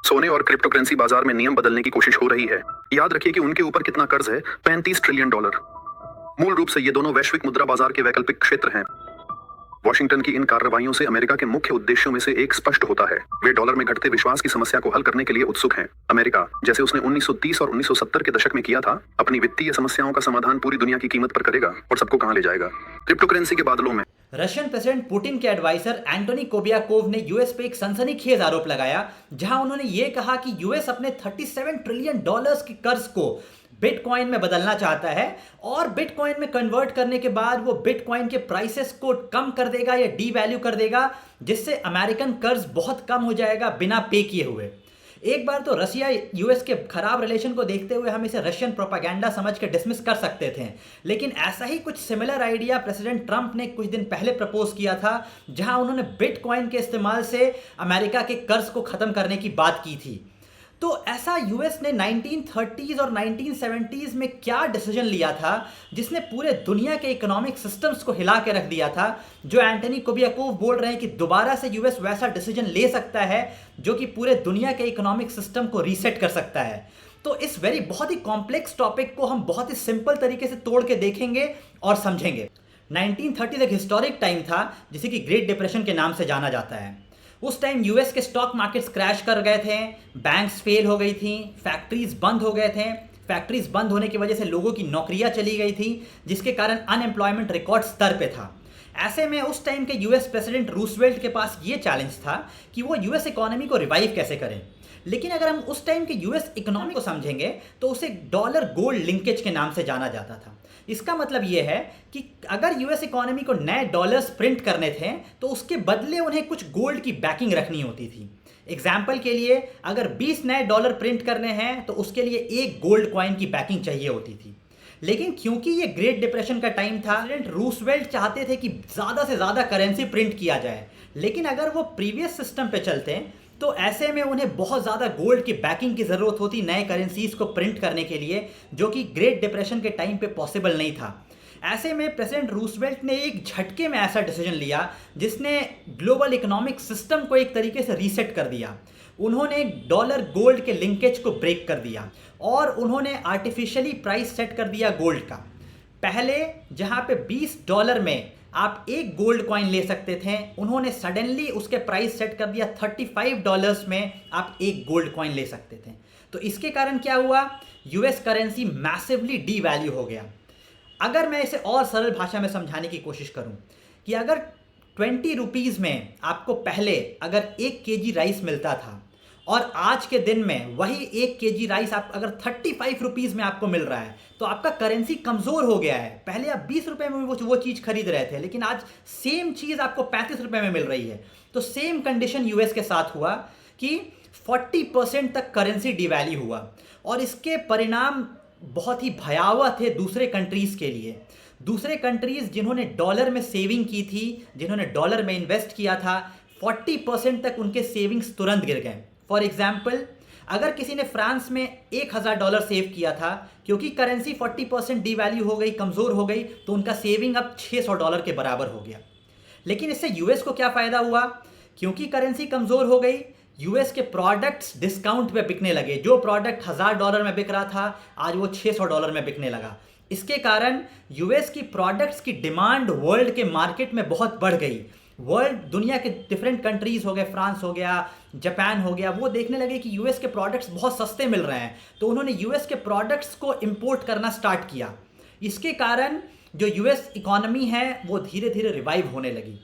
सोने और crypto currency बाजार में नियम बदलने की कोशिश हो रही है। याद रखिए कि उनके ऊपर कितना कर्ज है, $35 ट्रिलियन। मूल रूप से ये दोनों वैश्विक मुद्रा बाजार के वैकल्पिक क्षेत्र हैं। वॉशिंगटन की इन कार्रवाइयों से अमेरिका के मुख्य उद्देश्यों में से एक स्पष्ट होता है। वे डॉलर में घटते विश्वास की समस्या को हल करने के लिए उत्सुक हैं। अमेरिका, जैसे उसने 1930 और 1970 के दशक में किया था, अपनी वित्तीय समस्याओं का समाधान पूरी दुनिया की कीमत पर करेगा और सबको कहां ले जाएगा? क्रिप्टो करेंसी के बादलों में रशियन प्रेसिडेंट पुतिन के एडवाइजर एंटोनी कोबियाकोव ने यूएस पे एक सनसनीखेज आरोप लगाया, जहां उन्होंने ये कहा कि यूएस अपने $37 ट्रिलियन के कर्ज को बिटकॉइन में बदलना चाहता है और बिटकॉइन में कन्वर्ट करने के बाद वो बिटकॉइन के प्राइसेस को कम कर देगा या डीवैल्यू कर देगा, जिससे अमेरिकन कर्ज बहुत कम हो जाएगा बिना पे किए हुए। एक बार तो रसिया यूएस के खराब रिलेशन को देखते हुए हम इसे रशियन प्रोपागेंडा समझ के डिसमिस कर सकते थे, लेकिन ऐसा ही कुछ सिमिलर आइडिया प्रेसिडेंट ट्रंप ने कुछ दिन पहले प्रपोज किया था, जहां उन्होंने बिटकॉइन के इस्तेमाल से अमेरिका के कर्ज को खत्म करने की बात की थी। तो ऐसा यूएस ने 1930s और 1970s में क्या डिसीजन लिया था जिसने पूरे दुनिया के इकोनॉमिक सिस्टम्स को हिला के रख दिया था, जो एंटोनी कोबियाकोव बोल रहे हैं कि दोबारा से यूएस वैसा डिसीजन ले सकता है जो कि पूरे दुनिया के इकोनॉमिक सिस्टम को रीसेट कर सकता है। तो इस बहुत ही कॉम्प्लेक्स टॉपिक को हम बहुत ही सिंपल तरीके से तोड़ के देखेंगे और समझेंगे। 1930 एक हिस्टोरिक टाइम था जिसे कि ग्रेट डिप्रेशन के नाम से जाना जाता है। उस टाइम यूएस के स्टॉक मार्केट्स क्रैश कर गए थे, बैंक्स फेल हो गई थी, फैक्ट्रीज बंद हो गए थे। फैक्ट्रीज बंद होने की वजह से लोगों की नौकरियां चली गई थी, जिसके कारण अनएम्प्लॉयमेंट रिकॉर्ड स्तर पे था। ऐसे में उस टाइम के यूएस प्रेसिडेंट रूजवेल्ट के पास ये चैलेंज था कि वो यूएस इकोनॉमी को रिवाइव कैसे करें। लेकिन अगर हम उस टाइम के यूएस इकोनॉमी को समझेंगे तो उसे डॉलर गोल्ड लिंकेज के नाम से जाना जाता था। इसका मतलब यह है कि अगर यूएस इकोनॉमी को नए डॉलर्स प्रिंट करने थे तो उसके बदले उन्हें कुछ गोल्ड की बैकिंग रखनी होती थी। एग्जाम्पल के लिए, अगर 20 नए डॉलर प्रिंट करने हैं तो उसके लिए एक गोल्ड कॉइन की बैकिंग चाहिए होती थी। लेकिन क्योंकि ये ग्रेट डिप्रेशन का टाइम था, प्रेसिडेंट रूजवेल्ट चाहते थे कि ज़्यादा से ज़्यादा करेंसी प्रिंट किया जाए, लेकिन अगर वो प्रीवियस सिस्टम पे चलते तो ऐसे में उन्हें बहुत ज़्यादा गोल्ड की बैकिंग की ज़रूरत होती नए करेंसीज को प्रिंट करने के लिए, जो कि ग्रेट डिप्रेशन के टाइम पे पॉसिबल नहीं था। ऐसे में प्रेसिडेंट रूजवेल्ट ने एक झटके में ऐसा डिसीजन लिया जिसने ग्लोबल इकोनॉमिक सिस्टम को एक तरीके से रीसेट कर दिया। उन्होंने डॉलर गोल्ड के लिंकेज को ब्रेक कर दिया और उन्होंने आर्टिफिशियली प्राइस सेट कर दिया गोल्ड का। पहले जहाँ पे $20 में आप एक गोल्ड कॉइन ले सकते थे, उन्होंने सडनली उसके प्राइस सेट कर दिया $35 में आप एक गोल्ड कॉइन ले सकते थे। तो इसके कारण क्या हुआ, यूएस करेंसी मैसिवली डीवैल्यू हो गया। अगर मैं इसे और सरल भाषा में समझाने की कोशिश करूं कि अगर 20 रुपीज़ में आपको पहले अगर 1 केजी राइस मिलता था और आज के दिन में वही 1 केजी राइस आप अगर 35 रुपीज़ में आपको मिल रहा है, तो आपका करेंसी कमज़ोर हो गया है। पहले आप 20 रुपये में वो चीज़ खरीद रहे थे, लेकिन आज सेम चीज़ आपको 35 रुपये में मिल रही है। तो सेम कंडीशन यूएस के साथ हुआ कि 40% तक करेंसी डिवैल्यू हुआ और इसके परिणाम बहुत ही भयावह थे दूसरे कंट्रीज़ के लिए। दूसरे कंट्रीज़ जिन्होंने डॉलर में सेविंग की थी, जिन्होंने डॉलर में इन्वेस्ट किया था, 40% तक उनके सेविंग्स तुरंत गिर गए। फॉर एग्जाम्पल, अगर किसी ने फ्रांस में $1000 सेव किया था, क्योंकि करेंसी 40% डीवैल्यू हो गई, कमज़ोर हो गई, तो उनका सेविंग अब $600 के बराबर हो गया। लेकिन इससे यूएस को क्या फ़ायदा हुआ, क्योंकि करेंसी कमज़ोर हो गई, यूएस के प्रोडक्ट्स डिस्काउंट पे बिकने लगे। जो प्रोडक्ट $1000 में बिक रहा था, आज वो $600 में बिकने लगा। इसके कारण यूएस की प्रोडक्ट्स की डिमांड वर्ल्ड के मार्केट में बहुत बढ़ गई। दुनिया के डिफरेंट कंट्रीज़ हो गए, फ्रांस हो गया, जापान हो गया, वो देखने लगे कि यूएस के प्रोडक्ट्स बहुत सस्ते मिल रहे हैं, तो उन्होंने यूएस के प्रोडक्ट्स को इंपोर्ट करना स्टार्ट किया। इसके कारण जो यूएस इकोनॉमी है वो धीरे धीरे रिवाइव होने लगी।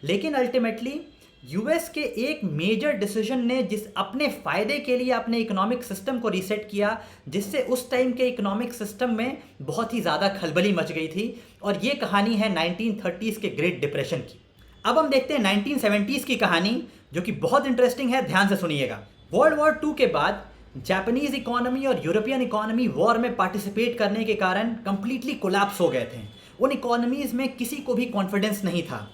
लेकिन अल्टीमेटली यूएस के एक मेजर डिसीजन ने अपने फ़ायदे के लिए अपने इकोनॉमिक सिस्टम को रीसेट किया, जिससे उस टाइम के इकोनॉमिक सिस्टम में बहुत ही ज़्यादा खलबली मच गई थी। और ये कहानी है 1930s के ग्रेट डिप्रेशन की। अब हम देखते हैं 1970s की कहानी, जो कि बहुत इंटरेस्टिंग है, ध्यान से सुनिएगा। वर्ल्ड वॉर 2 के बाद जापानीज़ इकोनॉमी और यूरोपियन इकोनॉमी वॉर में पार्टिसिपेट करने के कारण कंप्लीटली कोलैप्स हो गए थे। उन इकोनॉमीज़ में किसी को भी कॉन्फिडेंस नहीं था।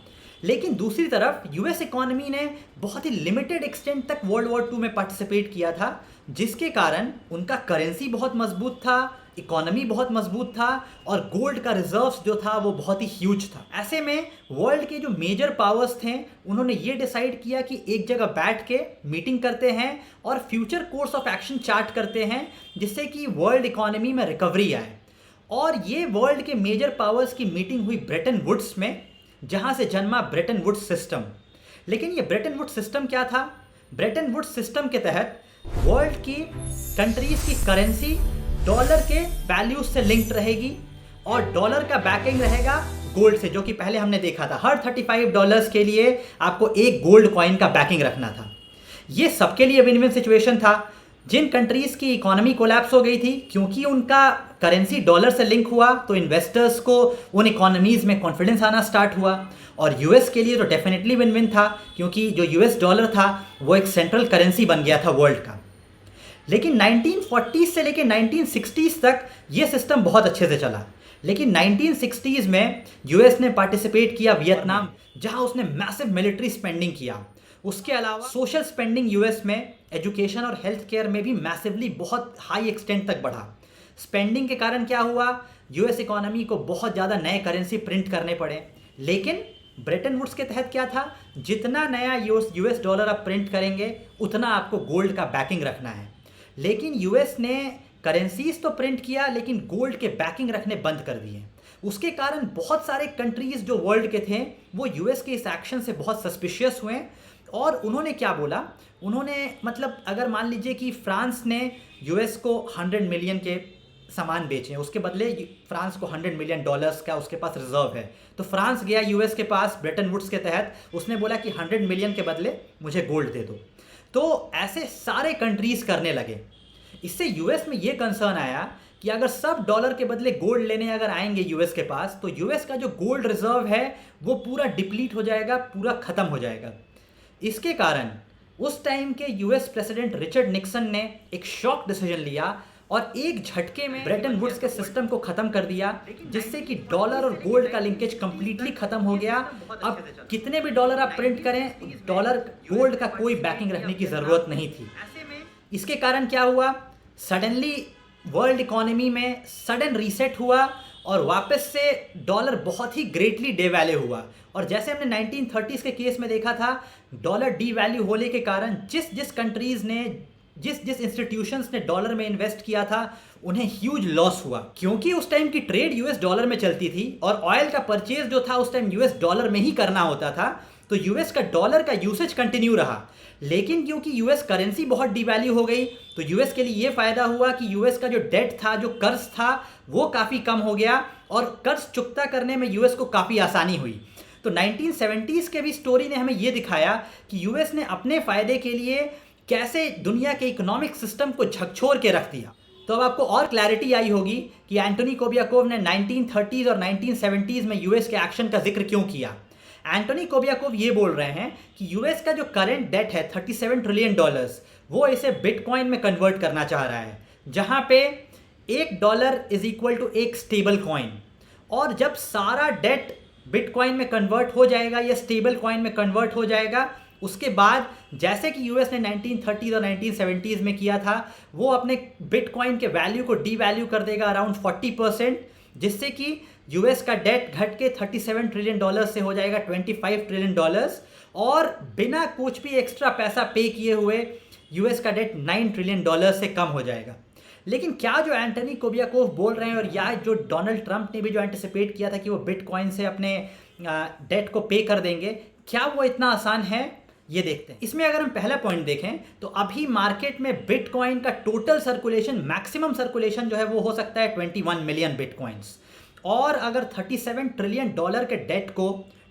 लेकिन दूसरी तरफ यूएस इकोनॉमी ने बहुत ही लिमिटेड एक्सटेंट तक वर्ल्ड वॉर 2 में पार्टिसिपेट किया था, जिसके कारण उनका करेंसी बहुत मजबूत था, इकोनॉमी बहुत मजबूत था और गोल्ड का रिजर्व्स जो था वो बहुत ही ह्यूज था। ऐसे में वर्ल्ड के जो मेजर पावर्स थे उन्होंने ये डिसाइड किया कि एक जगह बैठ के मीटिंग करते हैं और future course of action chart करते हैं जिससे कि वर्ल्ड इकोनॉमी में रिकवरी आए। और ये वर्ल्ड के मेजर पावर्स की मीटिंग हुई ब्रेटन वुड्स में, जहां से जन्मा ब्रेटन वुड्स सिस्टम। लेकिन ये ब्रेटन वुड्स सिस्टम क्या था? ब्रेटन वुड्स सिस्टम के तहत वर्ल्ड की कंट्रीज की करेंसी डॉलर के वैल्यूज से लिंक्ड रहेगी और डॉलर का बैकिंग रहेगा गोल्ड से, जो कि पहले हमने देखा था हर $35 के लिए आपको एक गोल्ड कॉइन का बैकिंग रखना था। ये सबके लिए विन विन सिचुएशन था। जिन कंट्रीज की इकोनॉमी कोलैप्स हो गई थी क्योंकि उनका करेंसी डॉलर से लिंक हुआ तो इन्वेस्टर्स को उन इकोनॉमीज में कॉन्फिडेंस आना स्टार्ट हुआ। और यूएस के लिए तो डेफिनेटली विन विन था क्योंकि जो यूएस डॉलर था वो एक सेंट्रल करेंसी बन गया था वर्ल्ड का। लेकिन 1940s से लेकर 1960s तक ये सिस्टम बहुत अच्छे से चला। लेकिन 1960s में यूएस ने पार्टिसिपेट किया वियतनाम, जहां उसने मैसिव मिलिट्री स्पेंडिंग किया। उसके अलावा सोशल स्पेंडिंग यूएस में एजुकेशन और हेल्थ केयर में भी मैसिवली बहुत हाई एक्सटेंट तक बढ़ा। स्पेंडिंग के कारण क्या हुआ? यूएस इकोनॉमी को बहुत ज़्यादा नए करेंसी प्रिंट करने पड़े। लेकिन ब्रेटन वुड्स के तहत क्या था? जितना नया यूएस डॉलर आप प्रिंट करेंगे उतना आपको गोल्ड का बैकिंग रखना है। लेकिन यूएस ने करेंसीज तो प्रिंट किया लेकिन गोल्ड के बैकिंग रखने बंद कर दिए। उसके कारण बहुत सारे कंट्रीज जो वर्ल्ड के थे वो यूएस के इस एक्शन से बहुत सस्पिशियस हुए और उन्होंने क्या बोला? उन्होंने मतलब अगर मान लीजिए कि फ्रांस ने यूएस को 100 मिलियन के सामान बेचे, उसके बदले फ्रांस को $100 मिलियन का उसके पास रिजर्व है, तो फ्रांस गया यूएस के पास ब्रेटन वुड्स के तहत, उसने बोला कि 100 मिलियन के बदले मुझे गोल्ड दे दो। तो ऐसे सारे कंट्रीज करने लगे। इससे यूएस में ये कंसर्न आया कि अगर सब डॉलर के बदले गोल्ड लेने अगर आएंगे यूएस के पास तो यूएस का जो गोल्ड रिजर्व है वो पूरा डिप्लीट हो जाएगा, पूरा खत्म हो जाएगा। इसके कारण उस टाइम के यूएस प्रेसिडेंट रिचर्ड निक्सन ने एक शॉक डिसीजन लिया और एक झटके में ब्रेटन वुड्स के सिस्टम को खत्म कर दिया, जिससे कि डॉलर और गोल्ड का लिंकेज कंप्लीटली खत्म हो गया। अब कितने भी डॉलर आप प्रिंट करें, डॉलर गोल्ड का कोई बैकिंग रखने की जरूरत नहीं थी। इसके कारण क्या हुआ? सडनली वर्ल्ड इकोनॉमी में सडन रीसेट हुआ और वापस से डॉलर बहुत ही ग्रेटली डेवैल्यू हुआ। और जैसे हमने 1930s के केस में देखा था, डॉलर डीवैल्यू होने के कारण जिस कंट्रीज ने जिस इंस्टीट्यूशंस ने डॉलर में इन्वेस्ट किया था उन्हें ह्यूज लॉस हुआ, क्योंकि उस टाइम की ट्रेड यूएस डॉलर में चलती थी और ऑयल का परचेज जो था उस टाइम यूएस डॉलर में ही करना होता था। तो यूएस का डॉलर का यूसेज कंटिन्यू रहा। लेकिन क्योंकि यूएस करेंसी बहुत डिवैल्यू हो गई तो यूएस के लिए ये फायदा हुआ कि यूएस का जो डेट था, जो कर्ज था, वो काफ़ी कम हो गया और कर्ज चुकता करने में यूएस को काफ़ी आसानी हुई। तो 1970s के भी स्टोरी ने हमें ये दिखाया कि यूएस ने अपने फायदे के लिए कैसे दुनिया के इकोनॉमिक सिस्टम को झकझोर के रख दिया। तो अब आपको और क्लैरिटी आई होगी कि एंटोनी कोबियाकोव ने 1930s और 1970s में यूएस के एक्शन का जिक्र क्यों किया। एंटोनी कोबियाकोव ये बोल रहे हैं कि यूएस का जो करंट डेट है $37 ट्रिलियन, वो इसे बिटकॉइन में कन्वर्ट करना चाह रहा है, जहां पे $1 इज इक्वल टू एक स्टेबल कॉइन। और जब सारा डेट बिटकॉइन में कन्वर्ट हो जाएगा या स्टेबल कॉइन में कन्वर्ट हो जाएगा, उसके बाद जैसे कि यूएस ने 1930s और 1970s में किया था, वो अपने बिटकॉइन के वैल्यू को डीवैल्यू कर देगा अराउंड 40%, जिससे कि यूएस का डेट घट के $37 ट्रिलियन से हो जाएगा $25 ट्रिलियन और बिना कुछ भी एक्स्ट्रा पैसा पे किए हुए यूएस का डेट $9 ट्रिलियन से कम हो जाएगा। लेकिन क्या जो एंटोनी कोबियाकोव बोल रहे हैं और या जो डोनाल्ड ट्रंप ने भी जो एंटिसिपेट किया था कि वो बिटकॉइन से अपने डेट को पे कर देंगे, क्या वो इतना आसान है? ये देखते हैं। इसमें अगर हम पहला पॉइंट देखें तो अभी मार्केट में बिटकॉइन का टोटल सर्कुलेशन, मैक्सिमम सर्कुलेशन जो है वो हो सकता है 21 मिलियन बिटकॉइंस। और अगर $37 ट्रिलियन के डेट को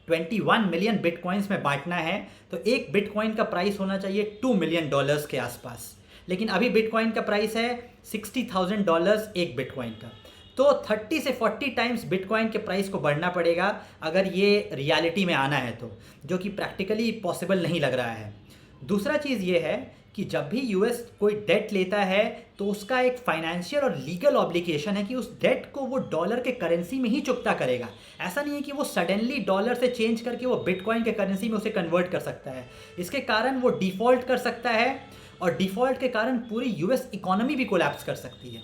21 मिलियन बिटकॉइंस में बांटना है तो एक बिटकॉइन का प्राइस होना चाहिए $2 मिलियन के आसपास। लेकिन अभी बिटकॉइन का प्राइस है $60,000 एक बिटकॉइन का। तो 30 से 40 टाइम्स बिटकॉइन के प्राइस को बढ़ना पड़ेगा अगर ये रियलिटी में आना है तो, जो कि प्रैक्टिकली पॉसिबल नहीं लग रहा है। दूसरा चीज़ ये है कि जब भी यूएस कोई डेट लेता है तो उसका एक फाइनेंशियल और लीगल ऑब्लिगेशन है कि उस डेट को वो डॉलर के करेंसी में ही चुकता करेगा। ऐसा नहीं है कि वो सडनली डॉलर से चेंज करके वो बिटकॉइन के करेंसी में उसे कन्वर्ट कर सकता है। इसके कारण वो डिफ़ॉल्ट कर सकता है और डिफ़ॉल्ट के कारण पूरी यूएस इकोनॉमी भी कोलैप्स कर सकती है।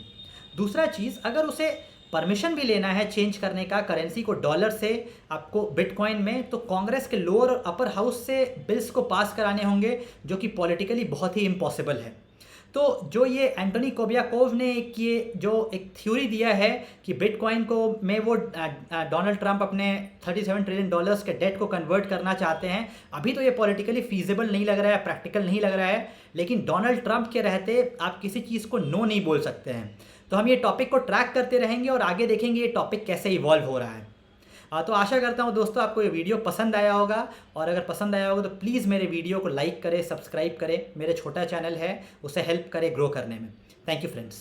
दूसरा चीज़, अगर उसे परमिशन भी लेना है चेंज करने का करेंसी को डॉलर से आपको बिटकॉइन में, तो कांग्रेस के लोअर और अपर हाउस से बिल्स को पास कराने होंगे, जो कि पॉलिटिकली बहुत ही इम्पॉसिबल है। तो जो ये एंटोनी कोबियाकोव ने ये जो एक थ्योरी दिया है कि बिटकॉइन को में वो डोनाल्ड ट्रंप अपने 37 ट्रिलियन डॉलर्स के डेट को कन्वर्ट करना चाहते हैं, अभी तो ये पॉलिटिकली फीजिबल नहीं लग रहा है, प्रैक्टिकल नहीं लग रहा है, लेकिन डोनाल्ड ट्रंप के रहते आप किसी चीज़ को नो नहीं बोल सकते हैं। तो हम ये टॉपिक को ट्रैक करते रहेंगे और आगे देखेंगे ये टॉपिक कैसे इवॉल्व हो रहा है। तो आशा करता हूँ दोस्तों आपको ये वीडियो पसंद आया होगा, और अगर पसंद आया होगा तो प्लीज़ मेरे वीडियो को लाइक करें, सब्सक्राइब करें, मेरे छोटा चैनल है उसे हेल्प करें ग्रो करने में। Thank you friends.